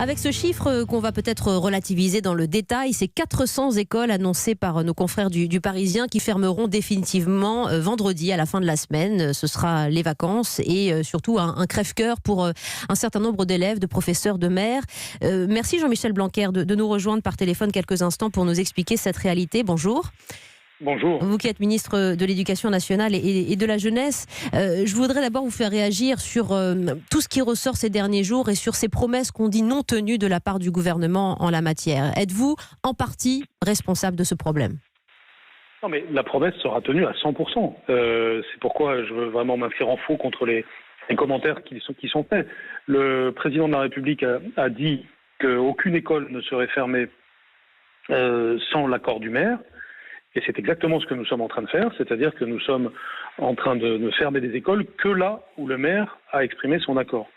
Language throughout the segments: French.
Avec ce chiffre qu'on va peut-être relativiser dans le détail, c'est 400 écoles annoncées par nos confrères du Parisien qui fermeront définitivement vendredi à la fin de la semaine. Ce sera les vacances et surtout un crève-cœur pour un certain nombre d'élèves, de professeurs, de maires. Merci Jean-Michel Blanquer de nous rejoindre par téléphone quelques instants pour nous expliquer cette réalité. Bonjour. Bonjour. Vous qui êtes ministre de l'Éducation nationale et de la jeunesse, je voudrais d'abord vous faire réagir sur tout ce qui ressort ces derniers jours et sur ces promesses qu'on dit non tenues de la part du gouvernement en la matière. Êtes-vous en partie responsable de ce problème ? Non, mais la promesse sera tenue à 100%. C'est pourquoi je veux vraiment m'inscrire en faux contre les commentaires qui sont faits. Le président de la République a dit qu'aucune école ne serait fermée sans l'accord du maire. Et c'est exactement ce que nous sommes en train de faire, c'est-à-dire que nous sommes en train de ne fermer des écoles que là où le maire a exprimé son accord.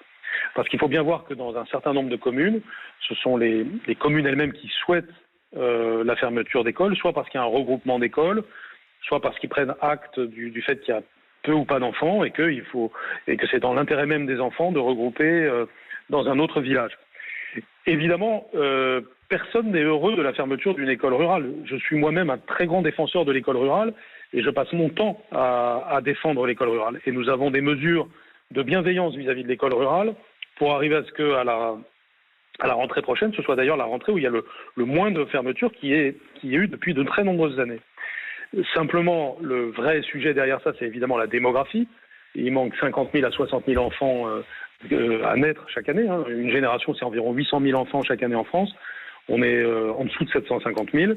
Parce qu'il faut bien voir que dans un certain nombre de communes, ce sont les communes elles-mêmes qui souhaitent la fermeture d'écoles, soit parce qu'il y a un regroupement d'écoles, soit parce qu'ils prennent acte du fait qu'il y a peu ou pas d'enfants et que c'est dans l'intérêt même des enfants de regrouper dans un autre village. Évidemment, personne n'est heureux de la fermeture d'une école rurale. Je suis moi-même un très grand défenseur de l'école rurale et je passe mon temps à défendre l'école rurale. Et nous avons des mesures de bienveillance vis-à-vis de l'école rurale pour arriver à ce qu'à la rentrée prochaine, ce soit d'ailleurs la rentrée où il y a le moins de fermetures qu'il y ait eu depuis de très nombreuses années. Simplement, le vrai sujet derrière ça, c'est évidemment la démographie. Il manque 50 000 à 60 000 enfants à naître chaque année. Une génération, c'est environ 800 000 enfants chaque année en France. On est en dessous de 750 000.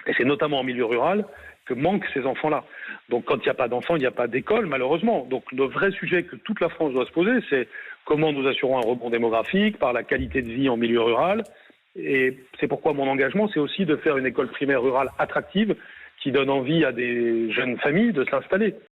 Et c'est notamment en milieu rural que manquent ces enfants-là. Donc quand il n'y a pas d'enfants, il n'y a pas d'école, malheureusement. Donc le vrai sujet que toute la France doit se poser, c'est comment nous assurons un rebond démographique par la qualité de vie en milieu rural. Et c'est pourquoi mon engagement, c'est aussi de faire une école primaire rurale attractive qui donne envie à des jeunes familles de s'installer.